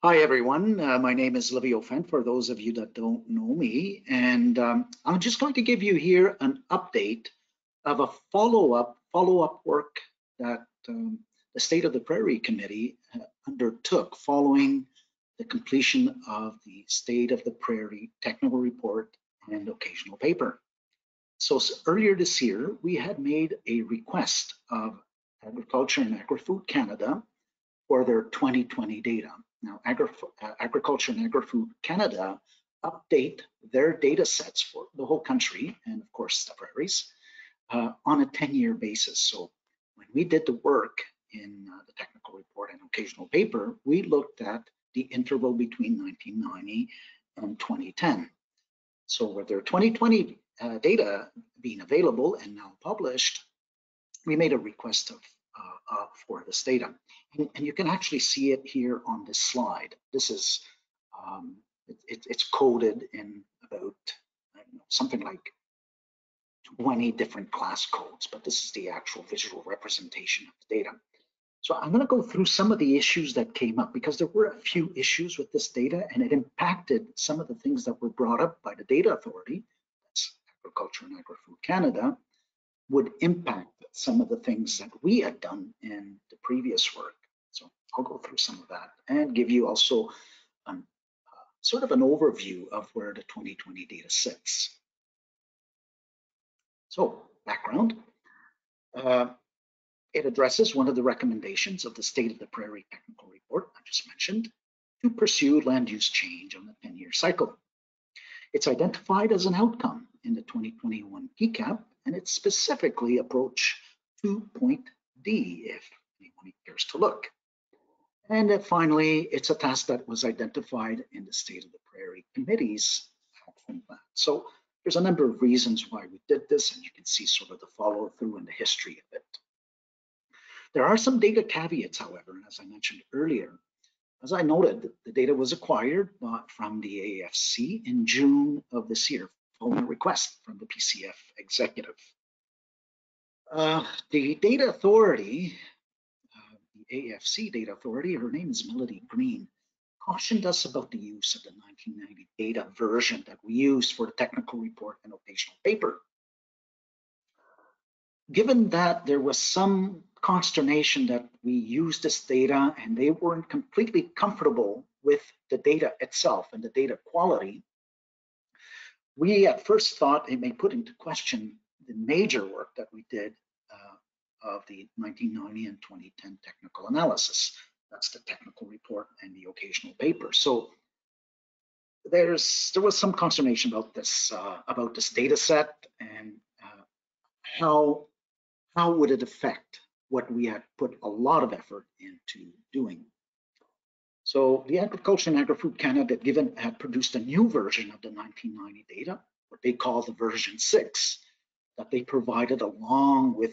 Hi, everyone. My name is Livio Fent, for those of you that don't know me. And I'm just going to give you here an update of a follow-up work that the State of the Prairie Committee undertook following the completion of the State of the Prairie Technical Report and Occasional Paper. So earlier this year, we had made a request of Agriculture and Agri-Food Canada for their 2020 data. Now, Agriculture and Agri-Food Canada update their data sets for the whole country and, of course, the prairies on a 10-year basis. So when we did the work in the technical report and occasional paper, we looked at the interval between 1990 and 2010. So with their 2020 data being available and now published, we made a request for this data. And you can actually see it here on this slide. This is, it's coded in about something like 20 different class codes, but this is the actual visual representation of the data. So I'm going to go through some of the issues that came up because there were a few issues with this data and it impacted some of the things that were brought up by the data authority, that's Agriculture and Agri-Food Canada, would impact some of the things that we had done in the previous work. So I'll go through some of that and give you also sort of an overview of where the 2020 data sits. So background, it addresses one of the recommendations of the State of the Prairie Technical Report I just mentioned to pursue land use change on a 10-year cycle. It's identified as an outcome in the 2021 PCAP, and it's specifically approach 2.D if anyone cares to look. And finally, it's a task that was identified in the State of the Prairie Committee's action plan. So there's a number of reasons why we did this, and you can see sort of the follow through and the history of it. There are some data caveats, however, and as I mentioned earlier, as I noted, the data was acquired from the AFC in June of this year, following a request from the PCF executive. The data authority, the AFC data authority, her name is Melody Green, cautioned us about the use of the 1990 data version that we used for the technical report and occasional paper. Given that there was some consternation that we used this data and they weren't completely comfortable with the data itself and the data quality, we at first thought it may put into question the major work that we did of the 1990 and 2010 technical analysis. That's the technical report and the occasional paper. So there was some consternation about this data set and how would it affect what we had put a lot of effort into doing. So the Agriculture and Agri-Food Canada had produced a new version of the 1990 data, what they call the version 6, that they provided along with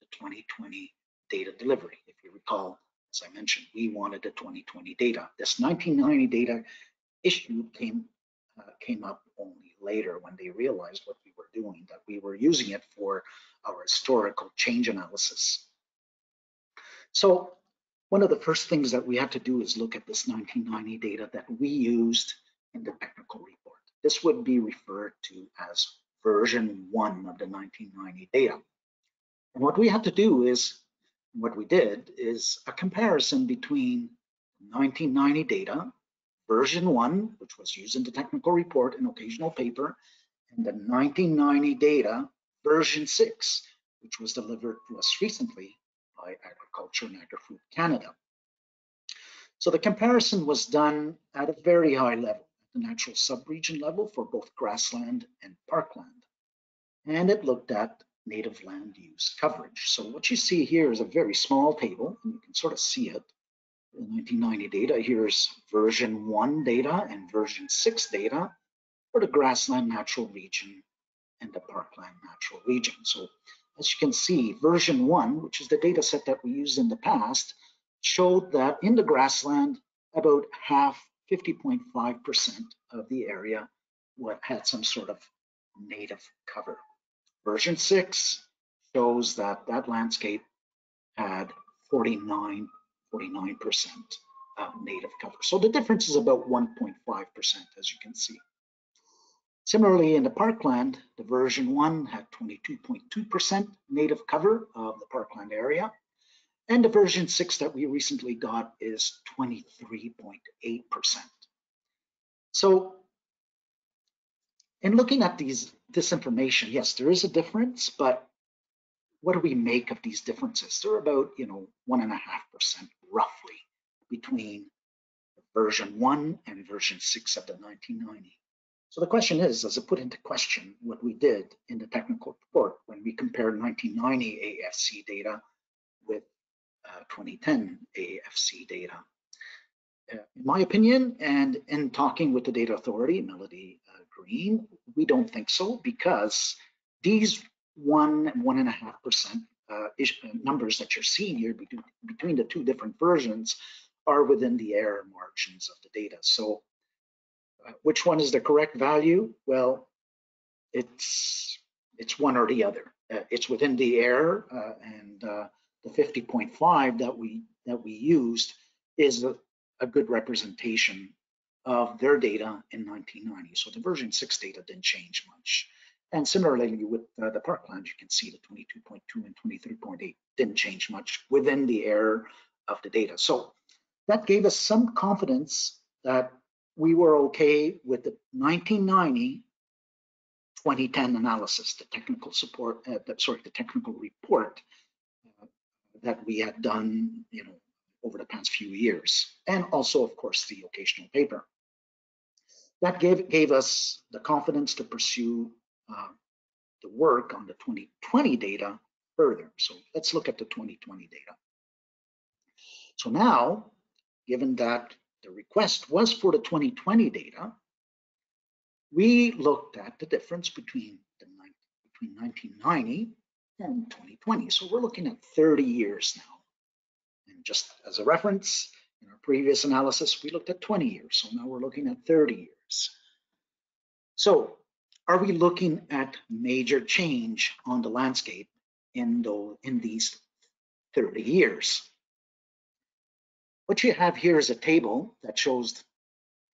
the 2020 data delivery. If you recall, as I mentioned, we wanted the 2020 data. This 1990 data issue came up only later when they realized what we were doing, that we were using it for our historical change analysis. So one of the first things that we had to do is look at this 1990 data that we used in the technical report. This would be referred to as version 1 of the 1990 data. And what we had to do is, what we did is a comparison between 1990 data, version 1, which was used in the technical report and occasional paper, and the 1990 data, version 6, which was delivered to us recently by Agriculture and Agri-Food Canada. So the comparison was done at a very high level, at the natural subregion level for both grassland and parkland. And it looked at native land use coverage. So what you see here is a very small table, and you can sort of see it. The 1990 data, here's version 1 data and version 6 data for the grassland natural region and the parkland natural region. So as you can see, version 1, which is the data set that we used in the past, showed that in the grassland, about half, 50.5% of the area had some sort of native cover. Version 6 shows that that landscape had 49% native cover. So the difference is about 1.5%, as you can see. Similarly, in the parkland, the version 1 had 22.2% native cover of the parkland area, and the version 6 that we recently got is 23.8%. So in looking at this information, yes, there is a difference, but what do we make of these differences? They're about 1.5% roughly between version 1 and version 6 of the 1990. So the question is, does it put into question what we did in the technical report when we compared 1990 AFC data with 2010 AFC data? In my opinion, and in talking with the data authority, Melody Green, we don't think so, because these 1 and 1.5% numbers that you're seeing here between the two different versions are within the error margins of the data. So which one is the correct value? Well, it's one or the other. It's within the error, and the 50.5 that we used is a good representation of their data in 1990. So the version 6 data didn't change much. And similarly with the parkland, you can see the 22.2 and 23.8 didn't change much within the error of the data. So that gave us some confidence that we were okay with the 1990 2010 analysis, the technical support, the technical report that we had done, over the past few years, and also, of course, the occasional paper. That gave us the confidence to pursue the work on the 2020 data further. So let's look at the 2020 data. So now, given that the request was for the 2020 data, we looked at the difference between 1990 and 2020. So we're looking at 30 years now. And just as a reference, in our previous analysis, we looked at 20 years. So now we're looking at 30 years. So are we looking at major change on the landscape in these 30 years? What you have here is a table that shows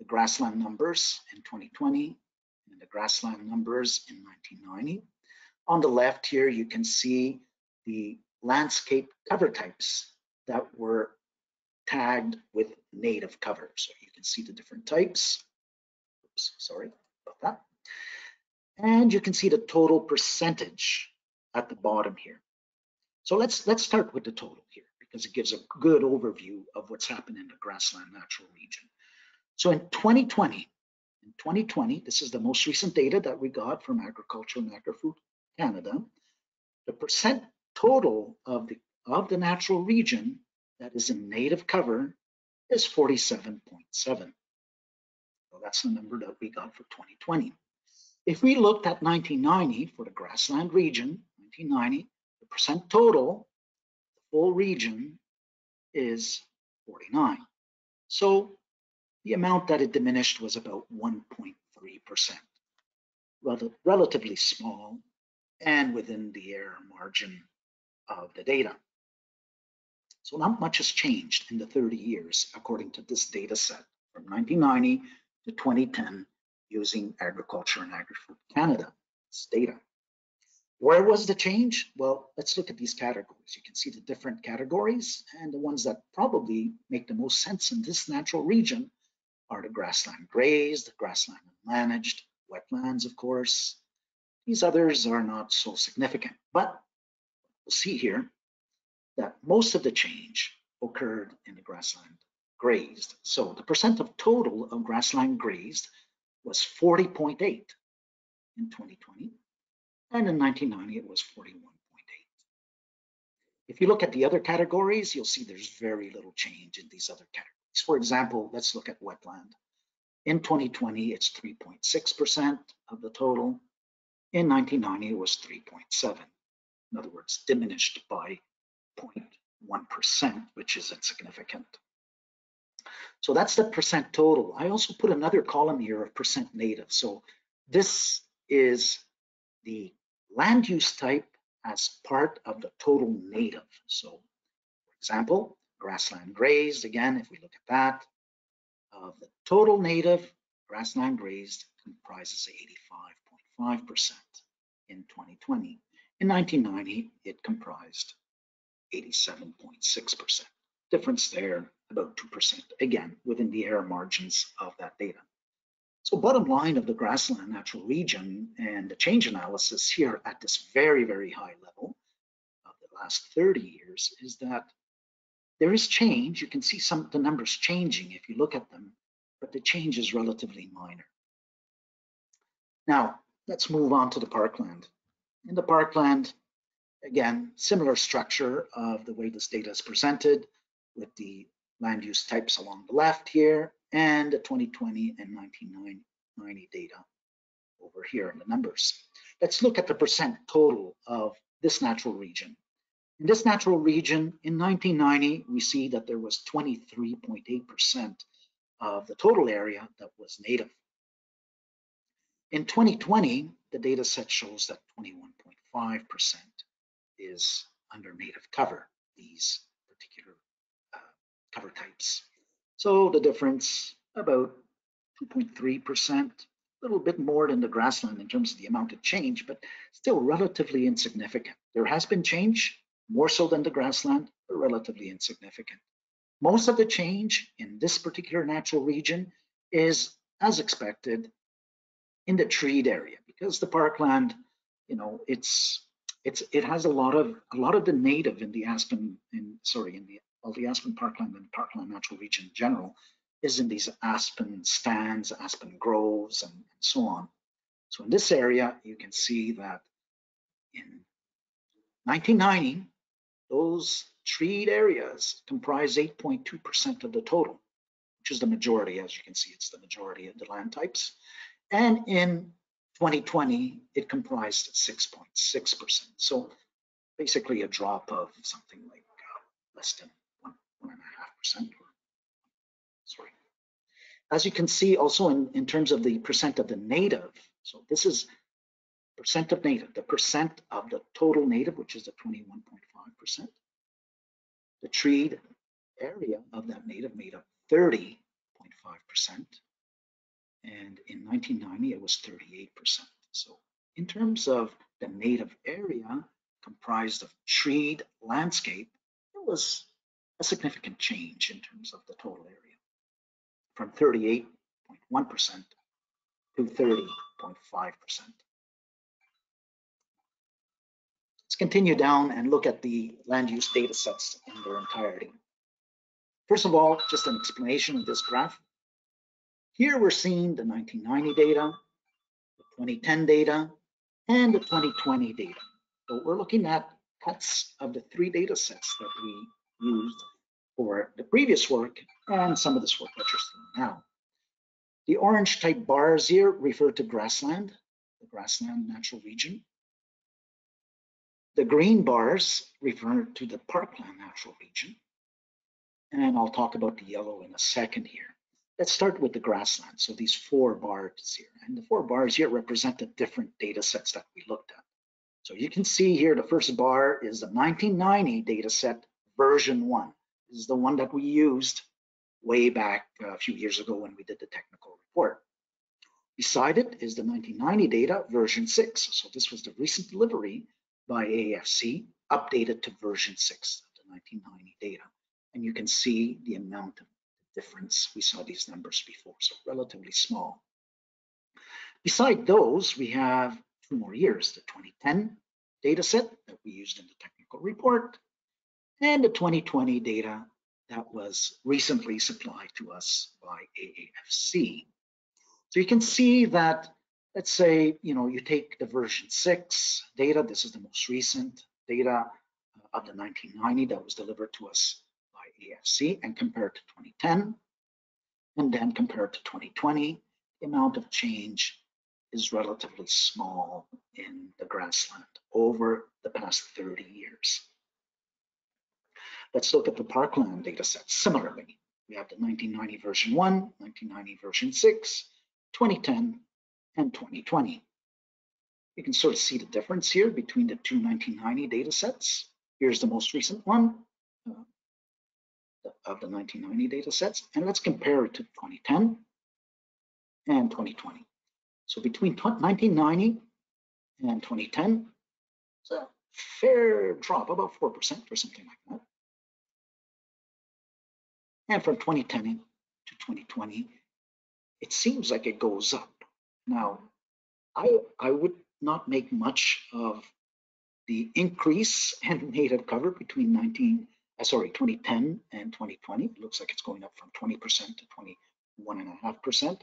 the grassland numbers in 2020 and the grassland numbers in 1990. On the left here, you can see the landscape cover types that were tagged with native cover. So you can see the different types. Oops, sorry about that. And you can see the total percentage at the bottom here. So let's start with the total here, because it gives a good overview of what's happened in the grassland natural region. So in 2020, this is the most recent data that we got from Agriculture and Agri-Food Canada, the percent total of the natural region that is in native cover is 47.7. So that's the number that we got for 2020. If we looked at 1990 for the grassland region, 1990, the percent total, the full region is 49. So the amount that it diminished was about 1.3%, relatively small and within the error margin of the data. So not much has changed in the 30 years, according to this data set from 1990 to 2010 using Agriculture and Agri-Food Canada's data. Where was the change? Well, let's look at these categories. You can see the different categories, and the ones that probably make the most sense in this natural region are the grassland grazed, grassland managed, wetlands, of course. These others are not so significant, but we'll see here that most of the change occurred in the grassland grazed. So the percent of total of grassland grazed was 40.8 in 2020, and in 1990 it was 41.8. If you look at the other categories, you'll see there's very little change in these other categories. For example, let's look at wetland. In 2020, it's 3.6% of the total. In 1990, it was 3.7. In other words, diminished by 0.1%, which is insignificant. So that's the percent total. I also put another column here of percent native. So this is the land use type as part of the total native. So for example, grassland grazed, again, if we look at that, of the total native grassland grazed comprises 85.5% in 2020. In 1990, it comprised 87.6%. Difference there, about 2%, again, within the error margins of that data. So bottom line of the grassland natural region and the change analysis here at this very, very high level of the last 30 years is that there is change. You can see some of the numbers changing if you look at them, but the change is relatively minor. Now, let's move on to the parkland. In the parkland, again, similar structure of the way this data is presented with the land use types along the left here and the 2020 and 1990 data over here in the numbers. Let's look at the percent total of this natural region. In this natural region, in 1990, we see that there was 23.8% of the total area that was native. In 2020, the data set shows that 21.5% is under native cover, these particular cover types. So the difference, about 2.3%, a little bit more than the grassland in terms of the amount of change, but still relatively insignificant. There has been change, more so than the grassland, but relatively insignificant. Most of the change in this particular natural region is, as expected, in the treed area, because the parkland, you know, it has a lot of the native in the aspen, the aspen parkland and parkland natural region in general is in these aspen stands, aspen groves, and so on. So in this area, you can see that in 1990, those treed areas comprise 8.2% of the total, which is the majority. As you can see, it's the majority of the land types. And in 2020, it comprised 6.6%. So basically a drop of something like less than 1.5%. Sorry. As you can see also in terms of the percent of the native, so this is percent of native, the percent of the total native, which is the 21.5%. The treed area of that native made up 30.5%. And in 1990, it was 38%. So in terms of the native area comprised of treed landscape, it was a significant change in terms of the total area, from 38.1% to 30.5%. Let's continue down and look at the land use data sets in their entirety. First of all, just an explanation of this graph. Here we're seeing the 1990 data, the 2010 data, and the 2020 data. So we're looking at cuts of the three data sets that we used for the previous work and some of this work that you're seeing now. The orange type bars here refer to grassland, the grassland natural region. The green bars refer to the parkland natural region. And I'll talk about the yellow in a second here. Let's start with the grassland. So these four bars here, and the four bars here represent the different data sets that we looked at. So you can see here, the first bar is the 1990 data set version 1. This is the one that we used way back a few years ago when we did the technical report. Beside it is the 1990 data version 6. So this was the recent delivery by AFC, updated to version 6 of the 1990 data. And you can see the amount of difference. We saw these numbers before, so relatively small. Beside those, we have 2 more years, the 2010 data set that we used in the technical report, and the 2020 data that was recently supplied to us by AAFC. So you can see that, let's say, you take the version 6 data, this is the most recent data of the 1990 that was delivered to us by AFC, and compare it to 2010, and then compare it to 2020, the amount of change is relatively small in the grassland over the past 30 years. Let's look at the parkland data set. Similarly, we have the 1990 version 1, 1990 version 6, 2010, and 2020. You can sort of see the difference here between the two 1990 data sets. Here's the most recent one. of the 1990 data sets, and let's compare it to 2010 and 2020. So between 1990 and 2010, it's a fair drop, about 4% or something like that. And from 2010 to 2020, it seems like it goes up. Now, I would not make much of the increase in native cover between 2010 and 2020. It looks like it's going up from 20% to 21.5%.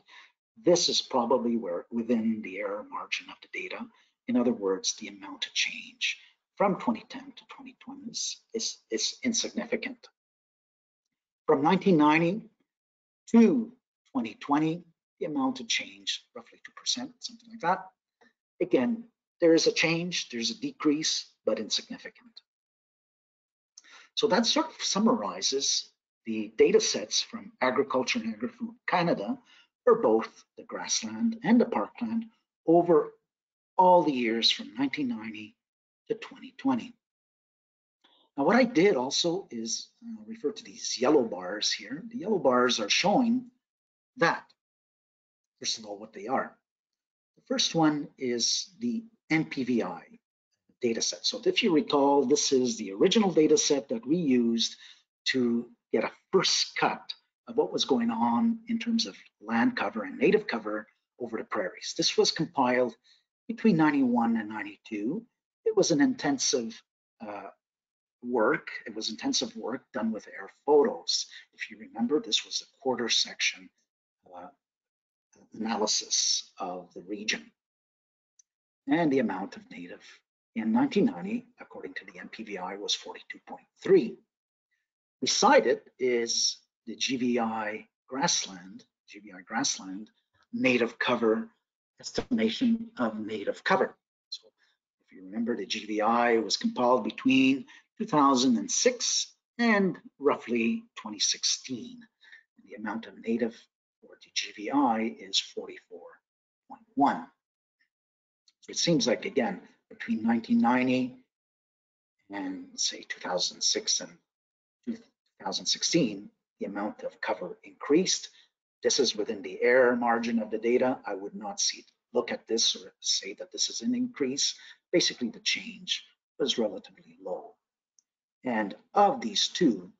This is probably within the error margin of the data. In other words, the amount of change from 2010 to 2020 is insignificant. From 1990 to 2020, the amount of change, roughly 2%, something like that. Again, there is a change, there's a decrease, but insignificant. So that sort of summarizes the data sets from Agriculture and Agri-Food Canada for both the grassland and the parkland over all the years from 1990 to 2020. Now, what I did also is refer to these yellow bars here. The yellow bars are showing that, first of all, what they are. The first one is the NPVI data set. So if you recall, this is the original data set that we used to get a first cut of what was going on in terms of land cover and native cover over the prairies. This was compiled between 91 and 92. It was an intensive work. It was intensive work done with air photos. If you remember, this was a quarter section analysis of the region. And the amount of native in 1990, according to the NPVI, was 42.3. Beside it is the GVI grassland native cover estimation of native cover. So if you remember, the GVI was compiled between 2006 and roughly 2016. And the amount of native for the GVI is 44.1. So it seems like, again, between 1990 and say 2006 and 2016, the amount of cover increased. This is within the error margin of the data. I would not look at this or say that this is an increase. Basically, the change was relatively low. And of these two,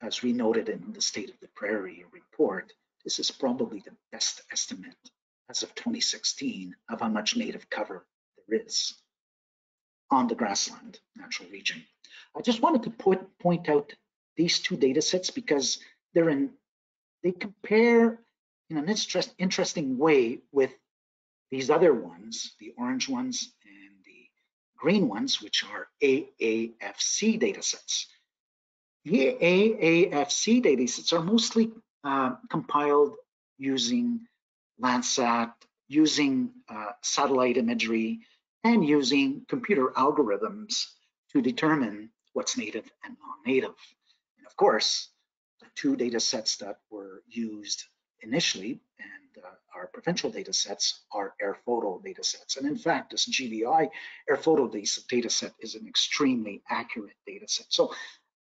as we noted in the State of the Prairie report, this is probably the best estimate as of 2016 of how much native cover there is on the grassland natural region. I just wanted to point out these two data sets because they compare in an interesting way with these other ones, the orange ones and the green ones, which are AAFC data sets. The AAFC data sets are mostly compiled using Landsat, using satellite imagery, and using computer algorithms to determine what's native and non-native. And of course, the two data sets that were used initially and our provincial data sets are air photo data sets. And in fact, this GVI air photo data set is an extremely accurate data set. So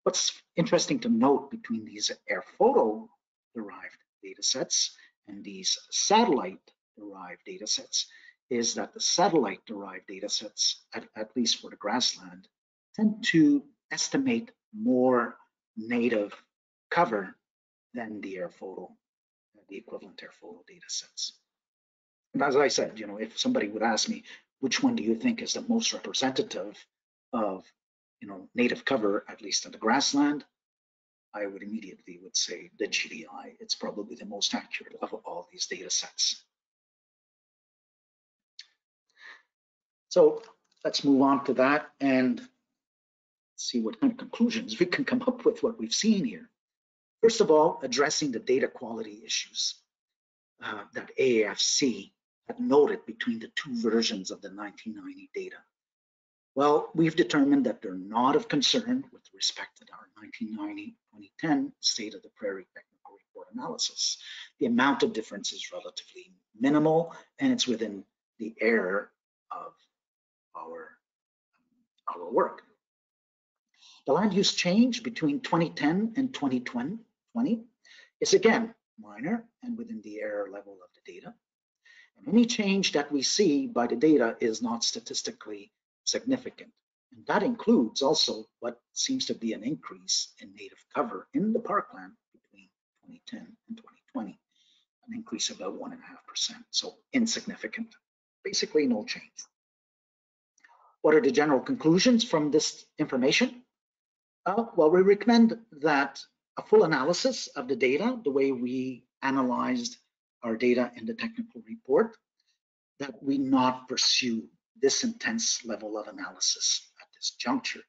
what's interesting to note between these air photo derived data sets and these satellite derived data sets is that the satellite derived data sets, at least for the grassland, tend to estimate more native cover than the air photo, the equivalent air photo data sets. And as I said, if somebody would ask me, which one do you think is the most representative of, native cover, at least in the grassland, I would immediately say the GVI. It's probably the most accurate of all these data sets. So let's move on to that and see what kind of conclusions we can come up with what we've seen here. First of all, addressing the data quality issues that AAFC had noted between the two versions of the 1990 data. Well, we've determined that they're not of concern with respect to our 1990-2010 State of the Prairie Technical Report analysis. The amount of difference is relatively minimal, and it's within the error of our work. The land use change between 2010 and 2020 is again minor and within the error level of the data. And any change that we see by the data is not statistically significant. And that includes also what seems to be an increase in native cover in the parkland between 2010 and 2020, an increase of about 1.5%, so insignificant. Basically no change. What are the general conclusions from this information? Well, we recommend that a full analysis of the data, the way we analyzed our data in the technical report, that we not pursue this intense level of analysis at this juncture.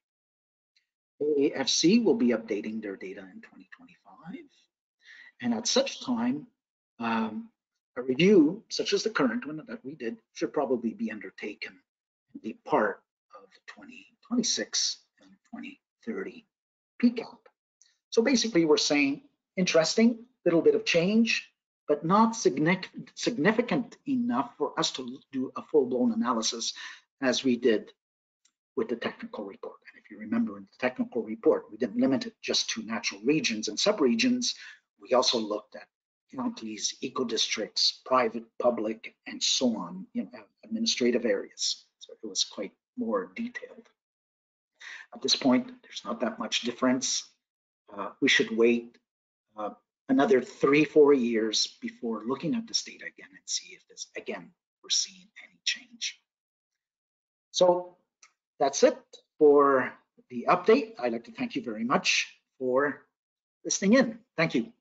AAFC will be updating their data in 2025, and at such time, a review such as the current one that we did should probably be undertaken and be part of the 2026 and 2030 PCAP. So basically we're saying interesting, little bit of change, but not significant enough for us to do a full-blown analysis as we did with the technical report. And if you remember in the technical report, we didn't limit it just to natural regions and subregions. We also looked at counties, eco-districts, private, public, and so on, administrative areas. So it was quite more detailed. At this point, there's not that much difference. We should wait another 3-4 years before looking at this data again and see if this, again, we're seeing any change. So that's it for the update. I'd like to thank you very much for listening in. Thank you.